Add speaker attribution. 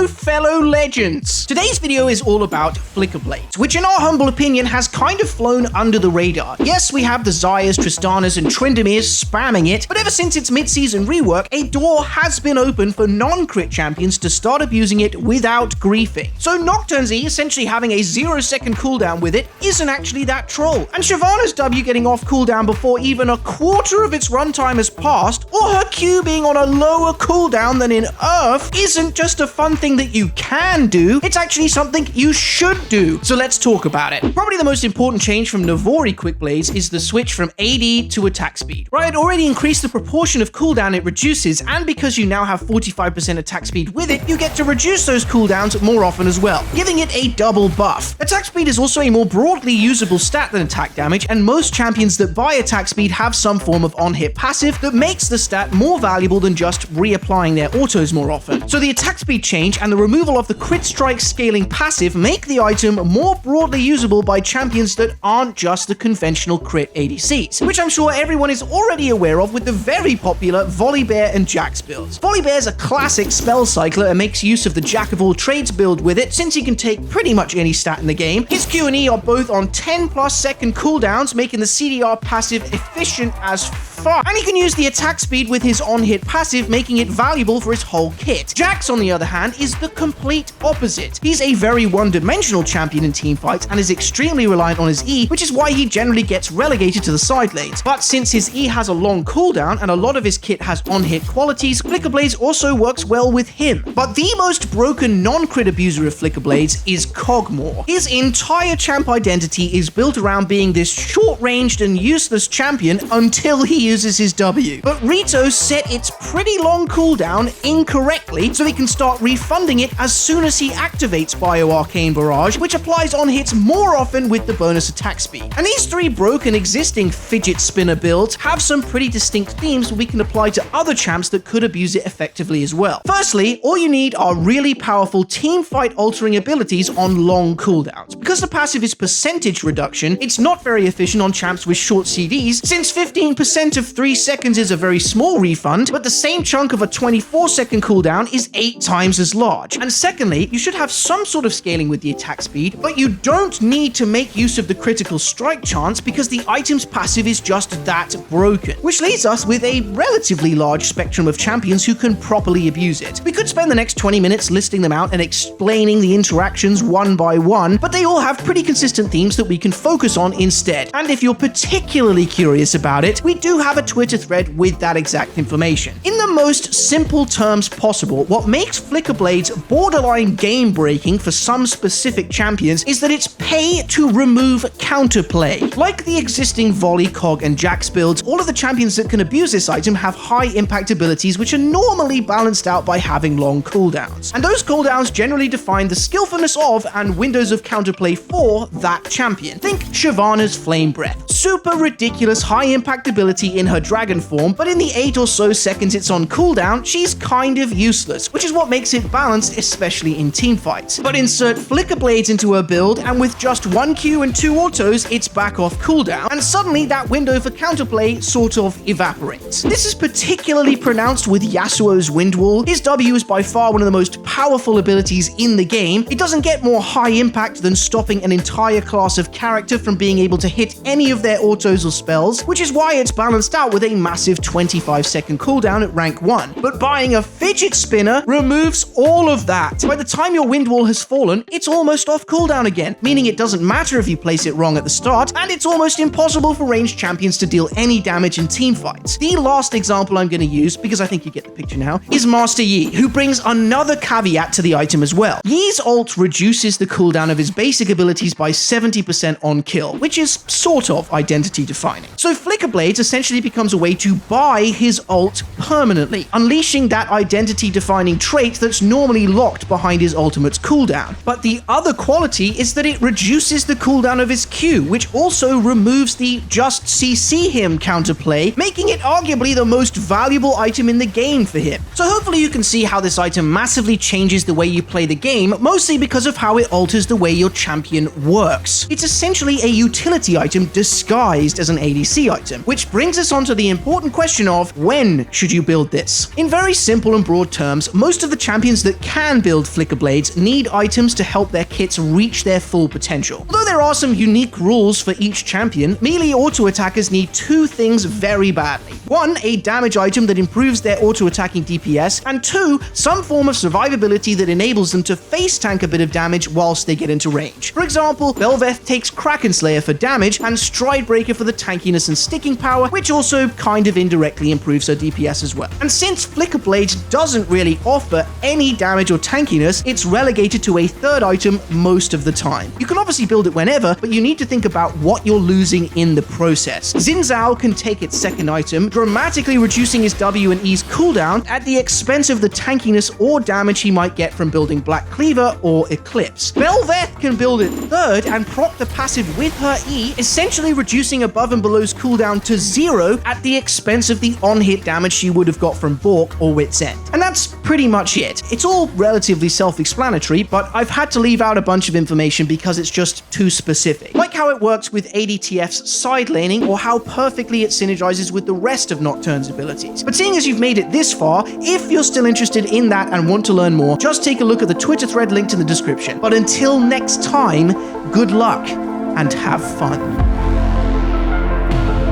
Speaker 1: Hello fellow legends! Today's video is all about Flickerblades, which in our humble opinion has kind of flown under the radar. Yes, we have the Zaya's, Tristana's, and Trindamirs spamming it, but ever since its mid-season rework, a door has been open for non-crit champions to start abusing it without griefing. So Nocturne's E essentially having a 0-second cooldown with it isn't actually that troll, and Shyvana's W getting off cooldown before even a quarter of its runtime has passed, or her Q being on a lower cooldown than in Earth isn't just a fun thing that you can do, it's actually something you should do. So let's talk about it. Probably the most important change from Navori Quickblades is the switch from AD to attack speed. Riot already increased the proportion of cooldown it reduces, and because you now have 45% attack speed with it, you get to reduce those cooldowns more often as well, giving it a double buff. Attack speed is also a more broadly usable stat than attack damage, and most champions that buy attack speed have some form of on-hit passive that makes the stat more valuable than just reapplying their autos more often. So the attack speed change and the removal of the crit strike scaling passive make the item more broadly usable by champions that aren't just the conventional crit ADCs, which I'm sure everyone is already aware of with the very popular Volibear and Jax builds. Volibear's a classic spell cycler and makes use of the Jack of all trades build with it, since he can take pretty much any stat in the game. His Q and E are both on 10+ second cooldowns, making the CDR passive efficient as fuck, and he can use the attack speed with his on-hit passive, making it valuable for his whole kit. Jax, on the other hand, is the complete opposite. He's a very one-dimensional champion in teamfights and is extremely reliant on his E, which is why he generally gets relegated to the side lanes. But since his E has a long cooldown and a lot of his kit has on-hit qualities, Flickerblades also works well with him. But the most broken non-crit abuser of Flickerblades is Kog'Maw. His entire champ identity is built around being this short-ranged and useless champion until he uses his W. But Rito set its pretty long cooldown incorrectly, so he can start refunding it as soon as he activates Bio Arcane Barrage, which applies on hits more often with the bonus attack speed. And these three broken existing fidget spinner builds have some pretty distinct themes we can apply to other champs that could abuse it effectively as well. Firstly, all you need are really powerful team fight altering abilities on long cooldowns. Because the passive is percentage reduction, it's not very efficient on champs with short CDs, since 15% of 3 seconds is a very small refund, but the same chunk of a 24-second cooldown is 8 times as large. And secondly, you should have some sort of scaling with the attack speed, but you don't need to make use of the critical strike chance because the item's passive is just that broken. Which leaves us with a relatively large spectrum of champions who can properly abuse it. We could spend the next 20 minutes listing them out and explaining the interactions one by one, but they all have pretty consistent themes that we can focus on instead. And if you're particularly curious about it, we do have a Twitter thread with that exact information. In the most simple terms possible, what makes Flickerblades borderline game-breaking for some specific champions is that it's pay to remove counterplay. Like the existing Volley, Cog, and Jax builds, all of the champions that can abuse this item have high impact abilities which are normally balanced out by having long cooldowns. And those cooldowns generally define the skillfulness of and windows of counterplay for that champion. Think Shyvana's Flame Breath. Super ridiculous high impact ability in her dragon form, but in the 8 or so seconds it's on cooldown, she's kind of useless, which is what makes it balanced, especially in teamfights. But insert Flickerblades into her build, and with just 1 Q and 2 autos, it's back off cooldown, and suddenly that window for counterplay sort of evaporates. This is particularly pronounced with Yasuo's Wind Wall. His W is by far one of the most powerful abilities in the game. It doesn't get more high impact than stopping an entire class of character from being able to hit any of their autos or spells, which is why it's balanced out with a massive 25-second cooldown at rank 1. But buying a fidget spinner removes all of that. By the time your wind wall has fallen, it's almost off cooldown again, meaning it doesn't matter if you place it wrong at the start, and it's almost impossible for ranged champions to deal any damage in teamfights. The last example I'm going to use, because I think you get the picture now, is Master Yi, who brings another caveat to the item as well. Yi's ult reduces the cooldown of his basic abilities by 70% on kill, which is sort of identity defining. So Flickerblades essentially becomes a way to buy his ult permanently, unleashing that identity defining trait that's normally locked behind his ultimate's cooldown. But the other quality is that it reduces the cooldown of his Q, which also removes the just CC him counterplay, making it arguably the most valuable item in the game for him. So hopefully you can see how this item massively changes the way you play the game, mostly because of how it alters the way your champion works. It's essentially a utility item disguised disguised as an ADC item, which brings us on to the important question of when should you build this? In very simple and broad terms, most of the champions that can build Flickerblades need items to help their kits reach their full potential. Although there are some unique rules for each champion, melee auto attackers need two things very badly. One, a damage item that improves their auto attacking DPS, and two, some form of survivability that enables them to face tank a bit of damage whilst they get into range. For example, Bel'Veth takes Kraken Slayer for damage and Stridebreaker for the tankiness and sticking power, which also kind of indirectly improves her DPS as well. And since Flickerblade doesn't really offer any damage or tankiness, it's relegated to a third item most of the time. You can obviously build it whenever, but you need to think about what you're losing in the process. Xin Zhao can take its second item, dramatically reducing his W and E's cooldown at the expense of the tankiness or damage he might get from building Black Cleaver or Eclipse. Bel'Veth can build it third and proc the passive with her E, essentially reducing above and below's cooldown to 0 at the expense of the on-hit damage she would have got from Bork or Wit's End. And that's pretty much it. It's all relatively self-explanatory, but I've had to leave out a bunch of information because it's just too specific. Like how it works with ADTF's side laning or how perfectly it synergizes with the rest of Nocturne's abilities. But seeing as you've made it this far, if you're still interested in that and want to learn more, just take a look at the Twitter thread linked in the description. But until next time, good luck and have fun.